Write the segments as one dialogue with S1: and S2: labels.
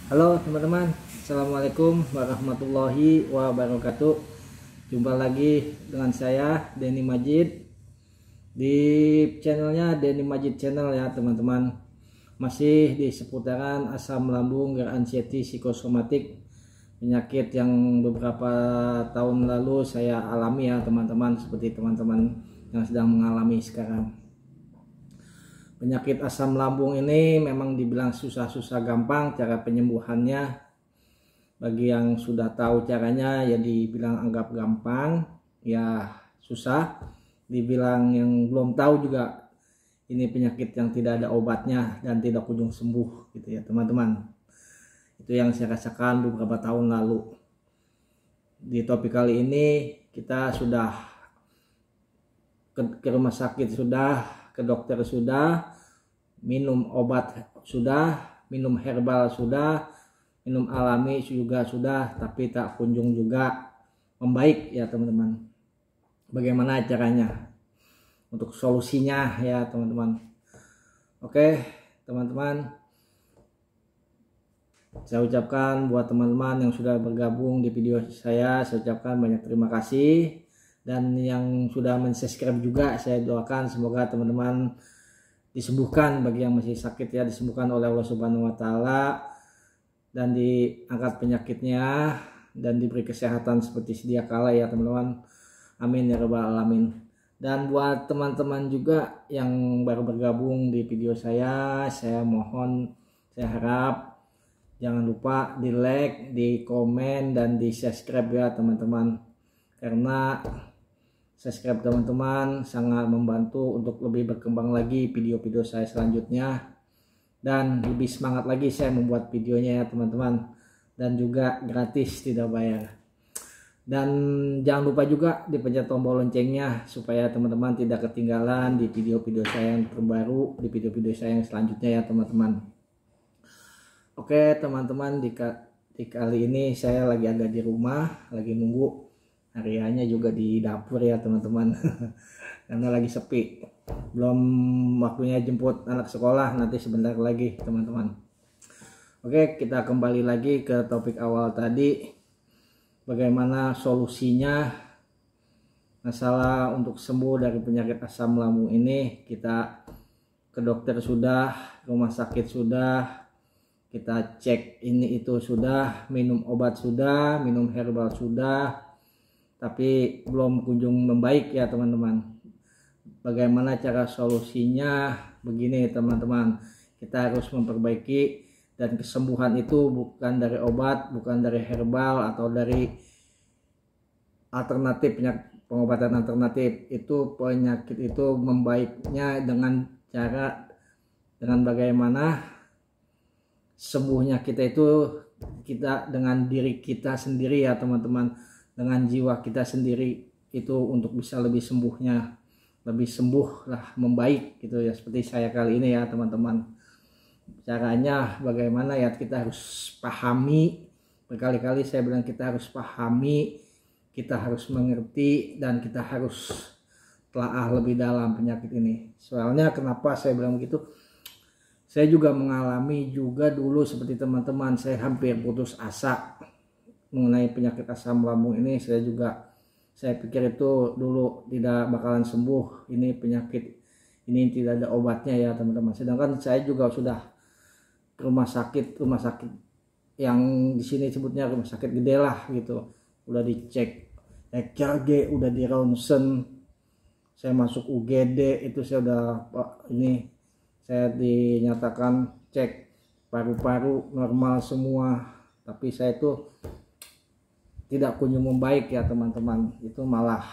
S1: Halo teman-teman, Assalamualaikum warahmatullahi wabarakatuh. Jumpa lagi dengan saya Denny Majid di channelnya Denny Majid Channel ya teman-teman. Masih di seputaran asam lambung, anxiety, psikosomatik, penyakit yang beberapa tahun lalu saya alami ya teman-teman, seperti teman-teman yang sedang mengalami sekarang. Penyakit asam lambung ini memang dibilang susah-susah gampang cara penyembuhannya. Bagi yang sudah tahu caranya ya dibilang anggap gampang, ya susah. Dibilang yang belum tahu juga ini penyakit yang tidak ada obatnya dan tidak kunjung sembuh gitu ya teman-teman. Itu yang saya rasakan beberapa tahun lalu. Di topik kali ini kita sudah ke rumah sakit, sudah ke dokter, sudah minum obat, sudah minum herbal, sudah minum alami juga sudah, tapi tak kunjung juga membaik ya teman-teman. Bagaimana caranya untuk solusinya ya teman-teman? Oke teman-teman, saya ucapkan buat teman-teman yang sudah bergabung di video saya ucapkan banyak terima kasih. Dan yang sudah mensubscribe juga saya doakan semoga teman-teman disembuhkan, bagi yang masih sakit ya disembuhkan oleh Allah Subhanahu wa taala dan diangkat penyakitnya dan diberi kesehatan seperti sedia kala ya teman-teman. Amin ya rabbal alamin. Dan buat teman-teman juga yang baru bergabung di video saya mohon, saya harap jangan lupa di like, di komen, dan di subscribe ya teman-teman, karena subscribe teman-teman sangat membantu untuk lebih berkembang lagi video-video saya selanjutnya, dan lebih semangat lagi saya membuat videonya ya teman-teman, dan juga gratis tidak bayar. Dan jangan lupa juga dipencet tombol loncengnya supaya teman-teman tidak ketinggalan di video-video saya yang terbaru, di video-video saya yang selanjutnya ya teman-teman. Oke teman-teman, di kali ini saya lagi ada di rumah, lagi nunggu. Hariannya juga di dapur ya teman-teman karena lagi sepi, belum waktunya jemput anak sekolah, nanti sebentar lagi teman-teman. Oke, kita kembali lagi ke topik awal tadi, bagaimana solusinya masalah untuk sembuh dari penyakit asam lambung ini. Kita ke dokter sudah, rumah sakit sudah, kita cek ini itu sudah, minum obat sudah, minum herbal sudah, tapi belum kunjung membaik ya teman-teman. Bagaimana cara solusinya? Begini teman-teman, kita harus memperbaiki, dan kesembuhan itu bukan dari obat, bukan dari herbal atau dari alternatif, pengobatan alternatif. Itu penyakit itu membaiknya dengan cara, dengan bagaimana sembuhnya kita itu kita dengan diri kita sendiri ya teman-teman, dengan jiwa kita sendiri itu untuk bisa lebih sembuhnya, lebih sembuh lah, membaik gitu ya, seperti saya kali ini ya teman-teman. Caranya bagaimana ya, kita harus pahami, berkali-kali saya bilang kita harus pahami, kita harus mengerti, dan kita harus telaah lebih dalam penyakit ini. Soalnya kenapa saya bilang begitu, saya juga mengalami juga dulu seperti teman-teman, saya hampir putus asa mengenai penyakit asam lambung ini. Saya pikir itu dulu tidak bakalan sembuh, ini penyakit ini tidak ada obatnya ya teman-teman. Sedangkan saya juga sudah ke rumah sakit yang di sini sebutnya rumah sakit gede lah gitu, udah dicek EKG, udah di ronsen, saya masuk UGD, itu saya udah ini saya dinyatakan cek paru-paru normal semua, tapi saya itu tidak kunjung membaik ya teman-teman. Itu malah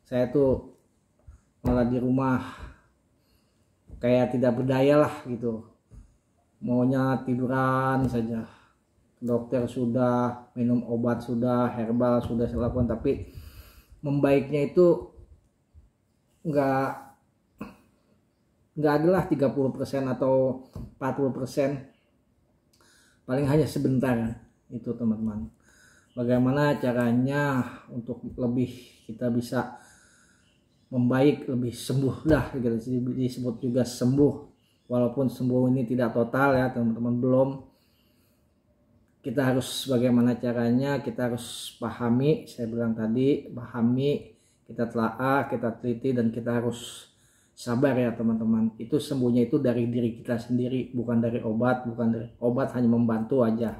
S1: saya tuh malah di rumah kayak tidak berdaya lah gitu, maunya tiduran saja. Dokter sudah, minum obat sudah, herbal sudah saya lakukan, tapi membaiknya itu enggak adalah 30% atau 40%, paling hanya sebentar itu teman-teman. Bagaimana caranya untuk lebih kita bisa membaik, lebih sembuh lah gitu, disebut juga sembuh, walaupun sembuh ini tidak total ya teman-teman, belum. kita harus bagaimana caranya, kita harus pahami, saya bilang tadi, pahami, kita telaah, kita teliti, dan kita harus sabar ya teman-teman. Itu sembuhnya itu dari diri kita sendiri, bukan dari obat, bukan dari obat hanya membantu aja.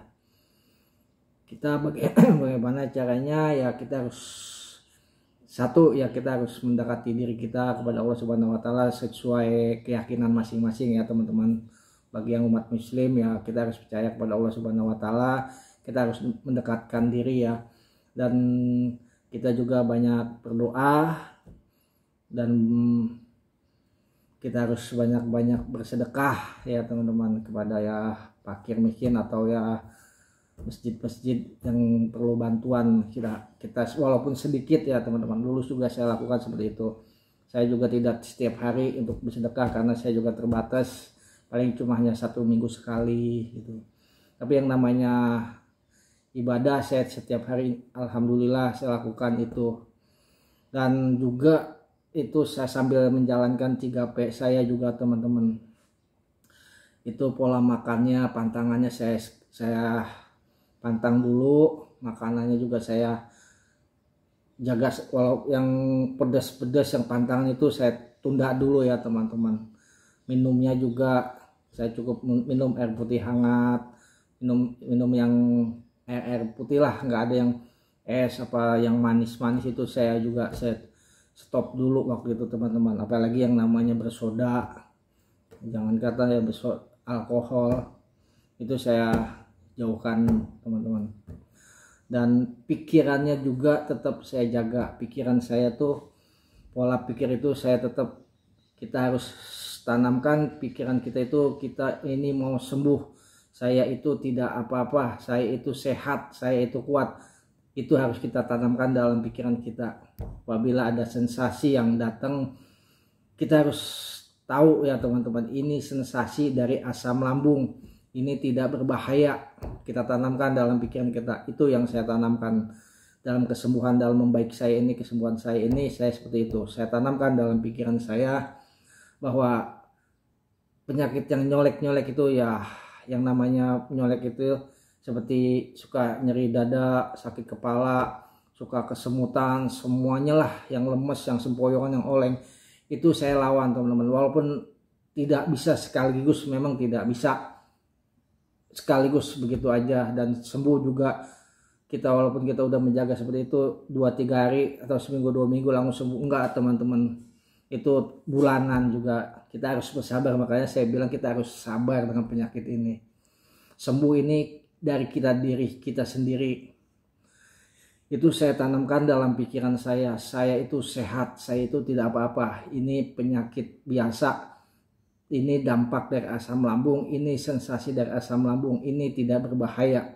S1: Kita bagaimana caranya ya, kita harus satu ya, kita harus mendekati diri kita kepada Allah Subhanahu wa taala sesuai keyakinan masing-masing ya teman-teman. Bagi yang umat muslim ya, kita harus percaya kepada Allah Subhanahu wa taala, kita harus mendekatkan diri ya, dan kita juga banyak berdoa, dan kita harus banyak-banyak bersedekah ya teman-teman, kepada ya fakir miskin atau ya masjid-masjid yang perlu bantuan kita walaupun sedikit ya teman-teman. Dulu juga saya lakukan seperti itu. Saya juga tidak setiap hari untuk bersedekah karena saya juga terbatas, paling cuma hanya 1 minggu sekali gitu. Tapi yang namanya ibadah saya setiap hari alhamdulillah saya lakukan itu. Dan juga itu saya sambil menjalankan 3P saya juga teman-teman. Itu pola makannya, pantangannya saya pantang dulu, makanannya juga saya jaga. Walau yang pedas-pedas, yang pantangan itu saya tunda dulu ya teman-teman. Minumnya juga saya cukup minum air putih hangat, minum yang air putih lah, nggak ada yang es apa yang manis-manis, itu saya stop dulu waktu itu teman-teman. Apalagi yang namanya bersoda, jangan kata ya alkohol, itu saya jauhkan teman-teman. Dan pikirannya juga tetap saya jaga. Pikiran saya tuh, pola pikir itu saya tetap, kita harus tanamkan pikiran kita itu, kita ini mau sembuh, saya itu tidak apa-apa, saya itu sehat, saya itu kuat. Itu harus kita tanamkan dalam pikiran kita. Apabila ada sensasi yang datang, kita harus tahu ya teman-teman, ini sensasi dari asam lambung, ini tidak berbahaya. Kita tanamkan dalam pikiran kita. Itu yang saya tanamkan dalam kesembuhan, dalam membaik saya ini, kesembuhan saya ini, saya seperti itu. Saya tanamkan dalam pikiran saya bahwa penyakit yang nyolek-nyolek itu ya, yang namanya nyolek itu seperti suka nyeri dada, sakit kepala, suka kesemutan, semuanya lah, yang lemes, yang sempoyongan, yang oleng, itu saya lawan teman-teman. Walaupun tidak bisa sekaligus, memang tidak bisa sekaligus begitu aja dan sembuh juga. Kita walaupun kita udah menjaga seperti itu 2-3 hari atau seminggu 2 minggu langsung sembuh, enggak teman-teman. Itu bulanan juga. Kita harus bersabar, makanya saya bilang kita harus sabar dengan penyakit ini. Sembuh ini dari diri kita sendiri. Itu saya tanamkan dalam pikiran saya itu sehat, saya itu tidak apa-apa, ini penyakit biasa, ini dampak dari asam lambung, ini sensasi dari asam lambung, ini tidak berbahaya.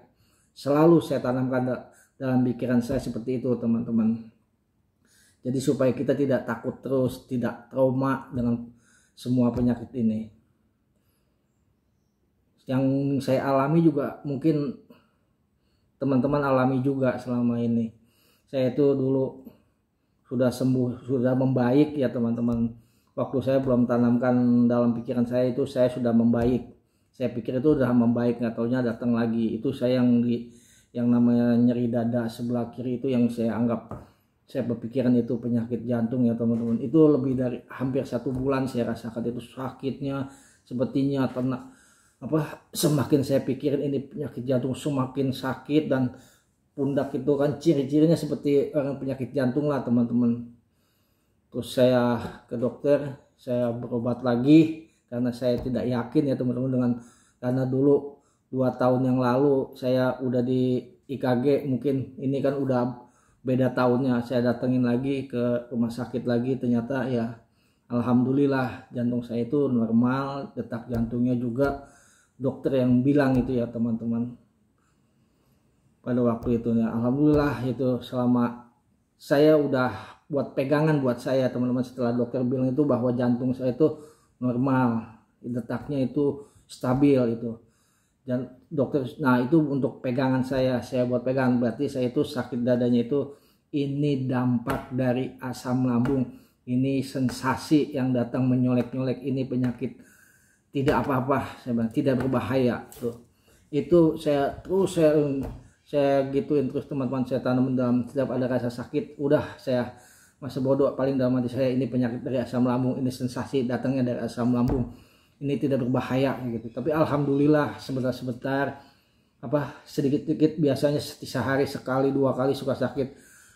S1: Selalu saya tanamkan dalam pikiran saya seperti itu teman-teman. Jadi supaya kita tidak takut terus, tidak trauma dengan semua penyakit ini. Yang saya alami juga mungkin teman-teman alami juga selama ini. Saya itu dulu sudah sembuh, sudah membaik ya teman-teman. Waktu saya belum tanamkan dalam pikiran saya itu, saya sudah membaik. Saya pikir itu sudah membaik, nggak taunya datang lagi. Itu saya yang namanya nyeri dada sebelah kiri itu, yang saya anggap, saya berpikiran itu penyakit jantung ya teman-teman. Itu lebih dari hampir 1 bulan saya rasakan itu sakitnya, sepertinya semakin saya pikirin ini penyakit jantung semakin sakit. Dan pundak itu kan ciri-cirinya seperti orang penyakit jantung lah teman-teman. Terus saya ke dokter, saya berobat lagi karena saya tidak yakin ya teman-teman, karena dulu 2 tahun yang lalu saya udah di IKG, mungkin ini kan udah beda tahunnya, saya datengin lagi ke rumah sakit lagi, ternyata ya alhamdulillah jantung saya itu normal, detak jantungnya juga dokter yang bilang itu ya teman-teman pada waktu itu ya. Alhamdulillah itu selama saya udah buat pegangan buat saya teman-teman, setelah dokter bilang itu bahwa jantung saya itu normal, detaknya itu stabil itu. Dan dokter, nah itu untuk pegangan saya buat pegangan, berarti saya itu sakit dadanya itu ini dampak dari asam lambung, ini sensasi yang datang menyolek-nyolek, ini penyakit tidak apa-apa, saya bilang tidak berbahaya tuh. Itu saya gituin terus teman-teman, saya tanam dalam setiap ada rasa sakit, udah saya masa bodoh paling dalam hati saya, ini penyakit dari asam lambung, ini sensasi datangnya dari asam lambung, ini tidak berbahaya gitu. Tapi alhamdulillah sebentar-sebentar sedikit-sedikit, biasanya sehari sekali 2 kali suka sakit,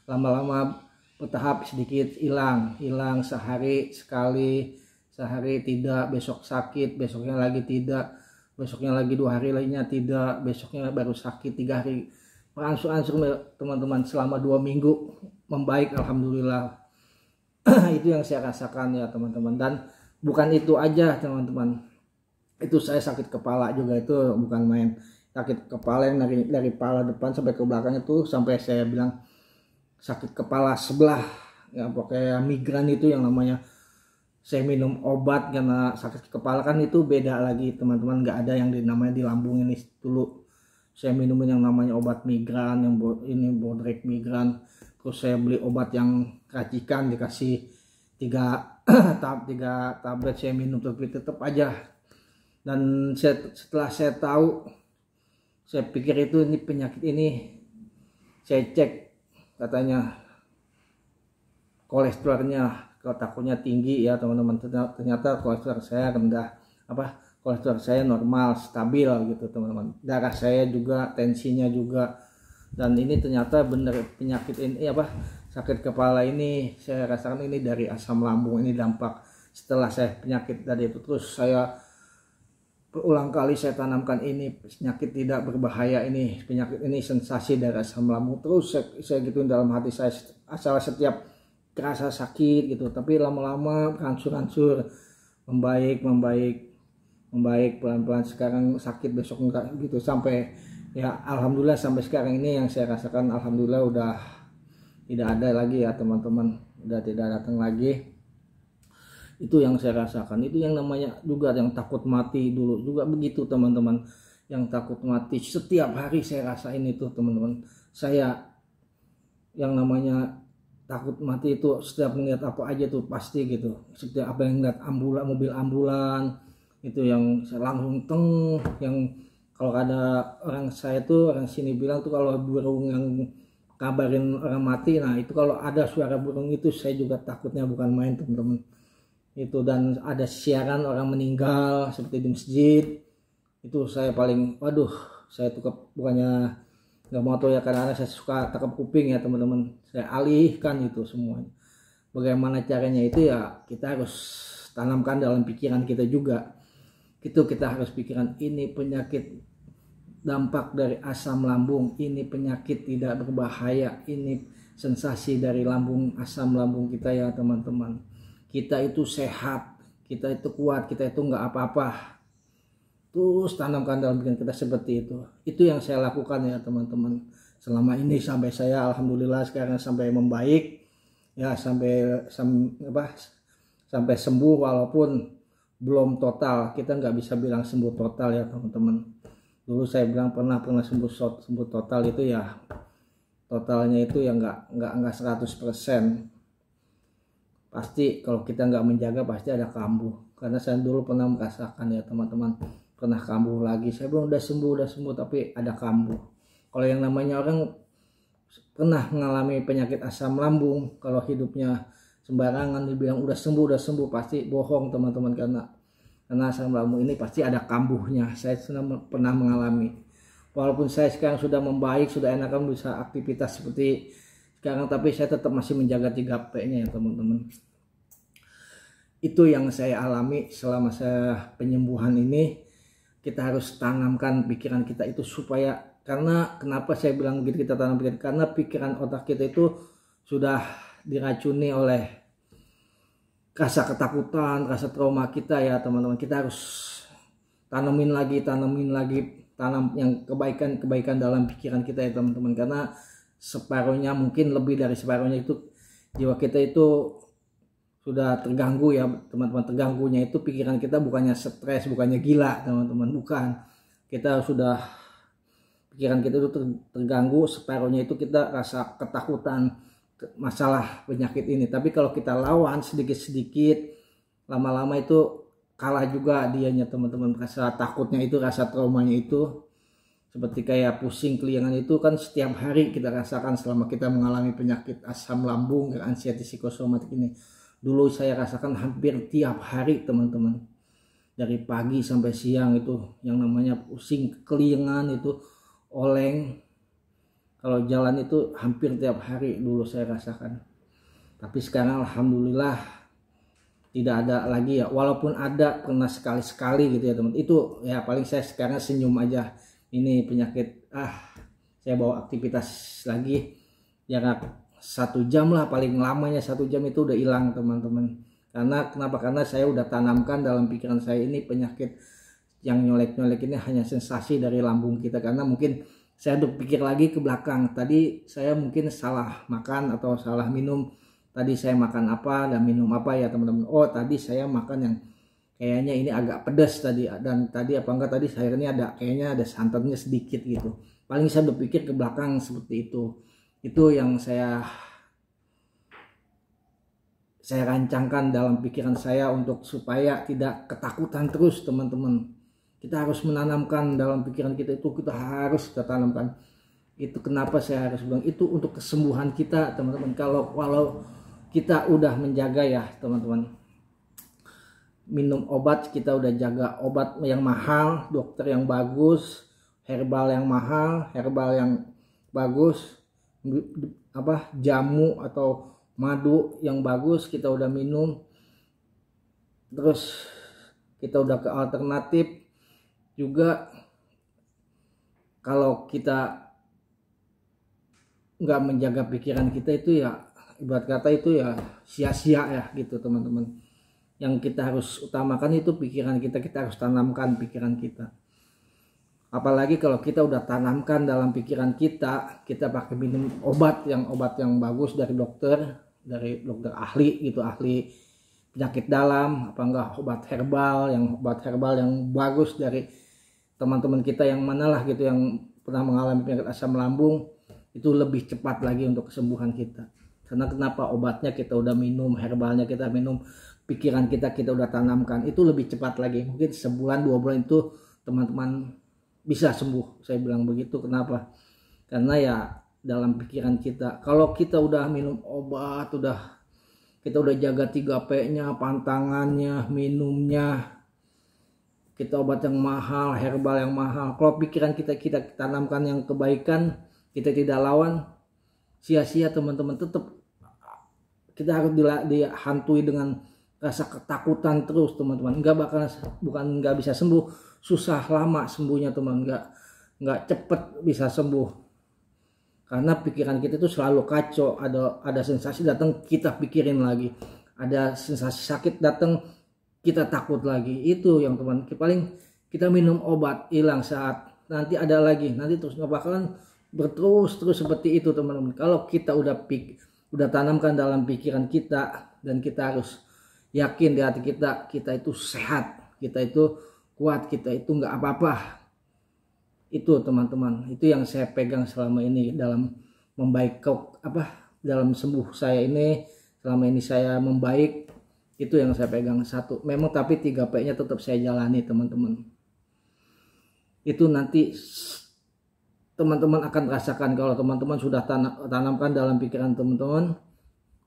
S1: lama-lama bertahap sedikit hilang, sehari sekali, sehari tidak, besok sakit, besoknya lagi tidak, besoknya lagi 2 hari lainnya tidak, besoknya baru sakit 3 hari. Berangsur-angsur teman-teman selama 2 minggu membaik, alhamdulillah. Itu yang saya rasakan ya teman-teman. Dan bukan itu aja teman-teman, itu saya sakit kepala juga, itu bukan main. Sakit kepala yang dari kepala depan sampai ke belakang itu, sampai saya bilang sakit kepala sebelah ya, pokoknya migran itu yang namanya. Saya minum obat karena sakit kepala, kan itu beda lagi teman-teman, nggak ada yang namanya di lambung ini dulu. Saya minum yang namanya obat migran, yang ini Bodrek migran. Terus saya beli obat yang racikan, dikasih 3 tablet saya minum, tapi tetap aja. Dan setelah saya tahu, saya pikir itu ini penyakit ini, saya cek katanya kolesterolnya, kalau takutnya tinggi ya teman-teman. Ternyata kolesterol saya rendah, kolesterol saya normal, stabil gitu teman-teman. Darah saya juga, tensinya juga. Dan ini ternyata benar penyakit ini sakit kepala ini saya rasakan ini dari asam lambung. Ini dampak setelah saya penyakit tadi itu. Terus saya berulang kali saya tanamkan ini penyakit tidak berbahaya, ini penyakit ini sensasi dari asam lambung. Terus saya gituin dalam hati saya, asal setiap kerasa sakit gitu, tapi lama-lama berangsur-angsur membaik pelan-pelan. Sekarang sakit, besok enggak gitu, sampai ya alhamdulillah sampai sekarang ini yang saya rasakan, alhamdulillah udah tidak ada lagi ya teman-teman, udah tidak datang lagi. Itu yang saya rasakan. Itu yang namanya juga yang takut mati dulu juga begitu teman-teman, yang takut mati setiap hari saya rasain itu teman-teman. Saya yang namanya takut mati itu setiap melihat apa aja tuh pasti gitu, setiap apa yang lihat mobil ambulan itu yang saya langsung yang kalau ada orang saya tuh, orang sini bilang tuh kalau burung yang kabarin orang mati, nah itu kalau ada suara burung itu saya juga takutnya bukan main teman-teman itu. Dan ada siaran orang meninggal seperti di masjid, itu saya paling waduh, saya tuh bukannya nggak mau tahu ya, karena saya suka tangkap kuping ya teman-teman, saya alihkan itu semuanya. Bagaimana caranya itu ya kita harus tanamkan dalam pikiran kita juga. Itu kita harus pikiran ini penyakit dampak dari asam lambung, ini penyakit tidak berbahaya, ini sensasi dari lambung, asam lambung kita ya teman-teman. Kita itu sehat, kita itu kuat, kita itu nggak apa-apa. Terus tanamkan dalam pikiran kita seperti itu. Itu yang saya lakukan ya teman-teman selama ini, sampai saya alhamdulillah sekarang sampai membaik ya, sampai sembuh, walaupun belum total. Kita nggak bisa bilang sembuh total ya teman-teman. Dulu saya bilang pernah sembuh total itu ya, totalnya itu ya nggak 100%. Pasti kalau kita nggak menjaga pasti ada kambuh. Karena saya dulu pernah merasakan ya teman-teman, pernah kambuh lagi. Saya bilang udah sembuh tapi ada kambuh. Kalau yang namanya orang pernah mengalami penyakit asam lambung, kalau hidupnya sembarangan dibilang udah sembuh pasti bohong teman-teman, karena asam lambung ini pasti ada kambuhnya. Saya sudah pernah mengalami. Walaupun saya sekarang sudah membaik, sudah enakan bisa aktivitas seperti sekarang, tapi saya tetap masih menjaga 3P-nya ya teman-teman. Itu yang saya alami selama saya penyembuhan ini. Kita harus tanamkan pikiran kita itu supaya, karena kenapa saya bilang begitu kita tanam pikiran, karena pikiran otak kita itu sudah diracuni oleh rasa ketakutan, rasa trauma kita ya teman-teman. Kita harus tanam yang kebaikan dalam pikiran kita ya teman-teman, karena separuhnya, mungkin lebih dari separuhnya itu jiwa kita itu sudah terganggu ya teman-teman. Terganggunya itu pikiran kita bukannya stres, bukannya gila teman-teman, bukan. Kita sudah, pikiran kita itu terganggu, separuhnya itu kita rasa ketakutan masalah penyakit ini. Tapi kalau kita lawan sedikit-sedikit, lama-lama itu kalah juga dianya teman-teman. Rasa takutnya itu, rasa traumanya itu seperti kayak pusing keliangan itu kan setiap hari kita rasakan selama kita mengalami penyakit asam lambung, anxiety psikosomatik ini. Dulu saya rasakan hampir tiap hari teman-teman, dari pagi sampai siang itu yang namanya pusing keliangan itu, oleng. Kalau jalan itu hampir tiap hari dulu saya rasakan. Tapi sekarang alhamdulillah tidak ada lagi ya, walaupun ada pernah sekali-sekali gitu ya teman. Itu ya paling saya sekarang senyum aja. Ini penyakit saya bawa aktivitas lagi jarak 1 jam lah, paling lamanya 1 jam itu udah hilang teman-teman. Kenapa? Karena saya udah tanamkan dalam pikiran saya ini penyakit yang nyolek-nyolek ini hanya sensasi dari lambung kita. Karena mungkin saya berpikir lagi ke belakang, tadi saya mungkin salah makan atau salah minum. Tadi saya makan apa dan minum apa ya teman-teman. Oh tadi saya makan yang kayaknya ini agak pedas tadi, dan tadi apa enggak tadi sayurnya ada kayaknya ada santannya sedikit gitu. Paling saya berpikir ke belakang seperti itu. Itu yang saya rancangkan dalam pikiran saya untuk supaya tidak ketakutan terus teman-teman. Kita harus menanamkan dalam pikiran kita itu, kita harus tanamkan. Itu kenapa saya harus bilang itu untuk kesembuhan kita teman-teman. Kalau kita udah menjaga ya teman-teman, minum obat kita udah jaga obat yang mahal, dokter yang bagus, herbal yang mahal, herbal yang bagus, jamu atau madu yang bagus kita udah minum. Terus kita udah ke alternatif juga. Kalau kita nggak menjaga pikiran kita itu ya ibarat kata itu ya sia-sia ya gitu teman-teman. Yang kita harus utamakan itu pikiran kita harus tanamkan pikiran kita. Apalagi kalau kita udah tanamkan dalam pikiran kita pakai minum obat yang bagus dari dokter ahli gitu, ahli penyakit dalam, apa enggak obat herbal yang bagus dari teman-teman kita yang manalah gitu yang pernah mengalami penyakit asam lambung, itu lebih cepat lagi untuk kesembuhan kita. Karena kenapa? Obatnya kita udah minum, herbalnya kita minum, pikiran kita udah tanamkan, itu lebih cepat lagi. Mungkin sebulan 2 bulan itu teman-teman bisa sembuh. Saya bilang begitu. Kenapa? Karena ya dalam pikiran kita. Kalau kita udah minum obat, kita udah jaga 3P-nya, pantangannya, minumnya, kita obat yang mahal, herbal yang mahal. Kalau pikiran kita tanamkan yang kebaikan, kita tidak lawan, sia-sia teman-teman. Tetap kita harus dihantui dengan rasa ketakutan terus teman-teman. Bukan nggak bisa sembuh, susah lama sembuhnya teman, nggak cepet bisa sembuh. Karena pikiran kita itu selalu kacau, ada sensasi datang kita pikirin lagi, ada sensasi sakit datang kita takut lagi. Itu yang teman, paling kita minum obat hilang saat, nanti ada lagi, nanti terus nggak bakalan terus seperti itu teman-teman. Kalau kita udah tanamkan dalam pikiran kita, dan kita harus yakin di hati kita itu sehat, kita itu kuat, kita itu nggak apa-apa. Itu teman-teman, itu yang saya pegang selama ini dalam dalam sembuh saya ini. Selama ini saya membaik, itu yang saya pegang. Satu memang, tapi 3P-nya tetap saya jalani teman-teman. Itu nanti teman-teman akan rasakan kalau teman-teman sudah tanamkan dalam pikiran teman-teman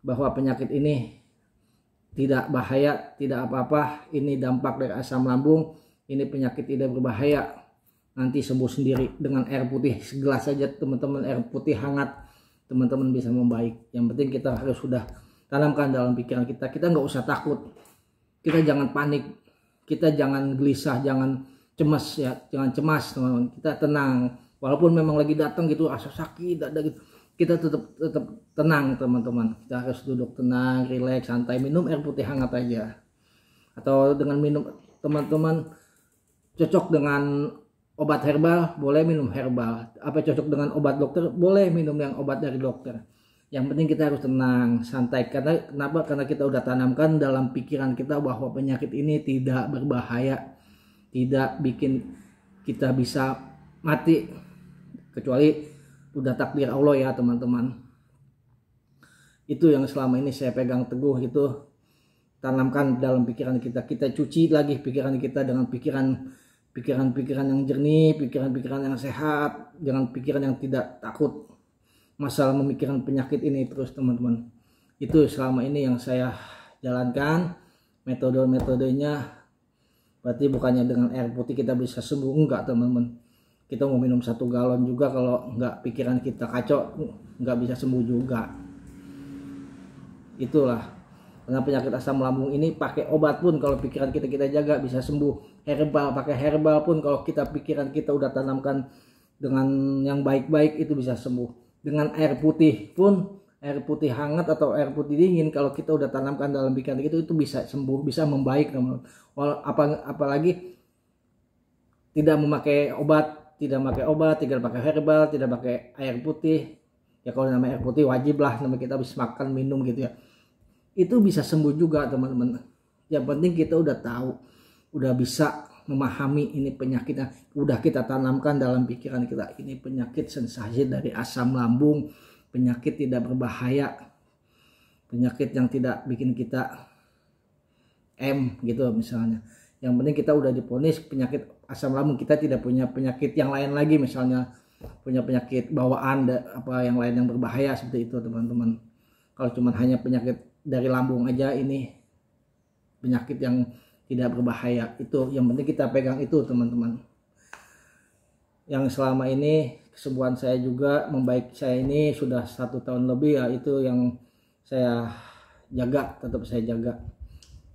S1: bahwa penyakit ini tidak bahaya, tidak apa-apa, ini dampak dari asam lambung, ini penyakit tidak berbahaya, nanti sembuh sendiri dengan air putih segelas saja teman-teman, air putih hangat, teman-teman bisa membaik. Yang penting kita harus sudah tanamkan dalam pikiran kita nggak usah takut, kita jangan panik, kita jangan gelisah, jangan cemas ya, jangan cemas teman-teman, kita tenang. Walaupun memang lagi datang gitu rasa sakit ada gitu, kita tetap tenang teman-teman. Kita harus duduk tenang, rileks, santai, minum air putih hangat aja. Atau dengan minum, teman-teman cocok dengan obat herbal, boleh minum herbal. Apa cocok dengan obat dokter, boleh minum yang obat dari dokter. Yang penting kita harus tenang, santai. Kenapa? Karena kita udah tanamkan dalam pikiran kita bahwa penyakit ini tidak berbahaya, tidak bikin kita bisa mati, kecuali udah takdir Allah ya teman-teman. Itu yang selama ini saya pegang teguh, itu tanamkan dalam pikiran kita cuci lagi pikiran kita dengan pikiran pikiran-pikiran yang jernih, pikiran-pikiran yang sehat, jangan pikiran yang tidak takut masalah memikirkan penyakit ini terus teman-teman. Itu selama ini yang saya jalankan, metode-metodenya. Berarti bukannya dengan air putih kita bisa sembuh, enggak teman-teman. Kita mau minum 1 galon juga kalau enggak pikiran kita kacau, enggak bisa sembuh juga. Itulah, karena penyakit asam lambung ini pakai obat pun kalau pikiran kita jaga bisa sembuh. Herbal, pakai herbal pun kalau pikiran kita udah tanamkan dengan yang baik-baik itu bisa sembuh. Dengan air putih pun, air putih hangat atau air putih dingin kalau kita udah tanamkan dalam pikiran kita itu bisa sembuh, bisa membaik teman. Apalagi tidak memakai obat, tidak pakai herbal, tidak pakai air putih. Ya kalau namanya air putih wajib lah, namanya kita habis makan minum gitu ya. Itu bisa sembuh juga teman-teman. Yang penting kita udah tahu, udah bisa memahami ini penyakitnya, udah kita tanamkan dalam pikiran kita, ini penyakit sensasi dari asam lambung, penyakit tidak berbahaya, penyakit yang tidak bikin kita gitu misalnya. Yang penting kita udah diponis penyakit asam lambung, kita tidak punya penyakit yang lain lagi, misalnya punya penyakit bawaan apa yang lain yang berbahaya seperti itu teman-teman. Kalau cuma hanya penyakit dari lambung aja, ini penyakit yang tidak berbahaya, itu yang penting kita pegang itu teman-teman. Yang selama ini kesembuhan saya juga membaik saya ini sudah 1 tahun lebih ya, itu yang saya jaga, tetap saya jaga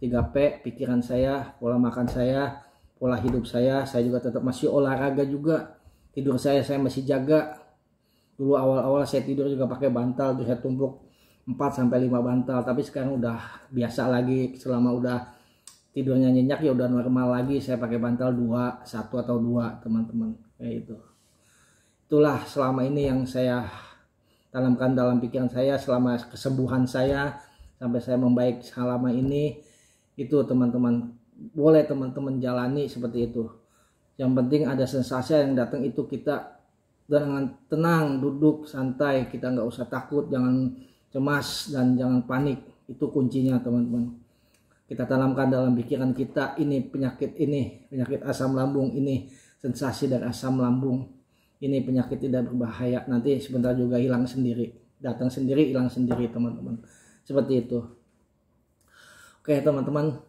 S1: 3P, pikiran saya, pola makan saya, pola hidup saya juga tetap masih olahraga juga, tidur saya masih jaga. Dulu awal-awal saya tidur juga pakai bantal, terus saya tumpuk 4-5 bantal, tapi sekarang udah biasa lagi, selama udah tidurnya nyenyak ya udah normal lagi, saya pakai bantal 1 atau 2 teman-teman, kayak itu. Itulah selama ini yang saya tanamkan dalam pikiran saya selama kesembuhan saya sampai saya membaik selama ini. Itu teman-teman, boleh teman-teman jalani seperti itu. Yang penting ada sensasi yang datang itu kita dengan tenang, duduk santai, kita nggak usah takut, jangan cemas dan jangan panik. Itu kuncinya teman-teman. Kita tanamkan dalam pikiran kita, ini penyakit asam lambung, ini sensasi dari asam lambung, ini penyakit tidak berbahaya, nanti sebentar juga hilang sendiri, datang sendiri, hilang sendiri teman-teman. Seperti itu. Oke teman-teman,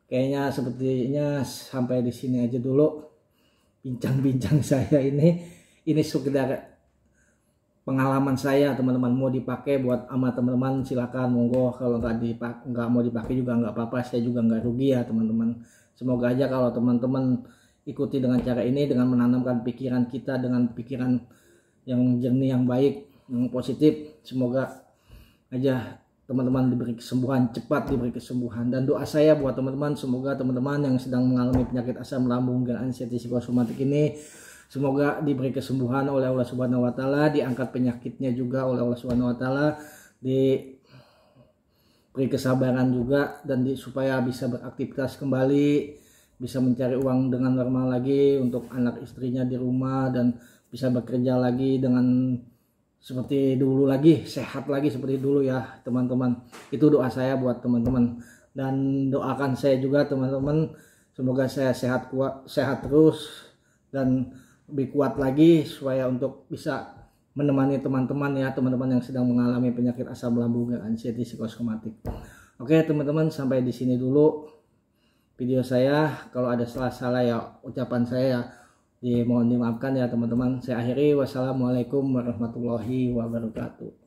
S1: kayaknya sepertinya sampai di sini aja dulu bincang-bincang saya ini sekedar pengalaman saya teman-teman. Mau dipakai buat sama teman-teman silakan, monggo. Kalau nggak mau dipakai juga nggak apa-apa, saya juga nggak rugi ya teman-teman. Semoga aja kalau teman-teman ikuti dengan cara ini, dengan menanamkan pikiran kita dengan pikiran yang jernih, yang baik, yang positif, semoga aja teman-teman diberi kesembuhan, cepat diberi kesembuhan. Dan doa saya buat teman-teman, semoga teman-teman yang sedang mengalami penyakit asam lambung dan anxiety psikosomatik ini semoga diberi kesembuhan oleh Allah Subhanahu wa taala, diangkat penyakitnya juga oleh Allah Subhanahu wa taala, diberi kesabaran juga, dan supaya bisa beraktivitas kembali, bisa mencari uang dengan normal lagi untuk anak istrinya di rumah, dan bisa bekerja lagi dengan seperti dulu lagi, sehat lagi seperti dulu ya teman-teman. Itu doa saya buat teman-teman, dan doakan saya juga teman-teman, semoga saya sehat terus dan lebih kuat lagi supaya untuk bisa menemani teman-teman ya, teman-teman yang sedang mengalami penyakit asam lambung dan anxiety psikosomatik. Oke teman-teman, sampai di sini dulu video saya. Kalau ada salah-salah ya ucapan saya ya mohon dimaafkan ya teman-teman. Saya akhiri, wassalamualaikum warahmatullahi wabarakatuh.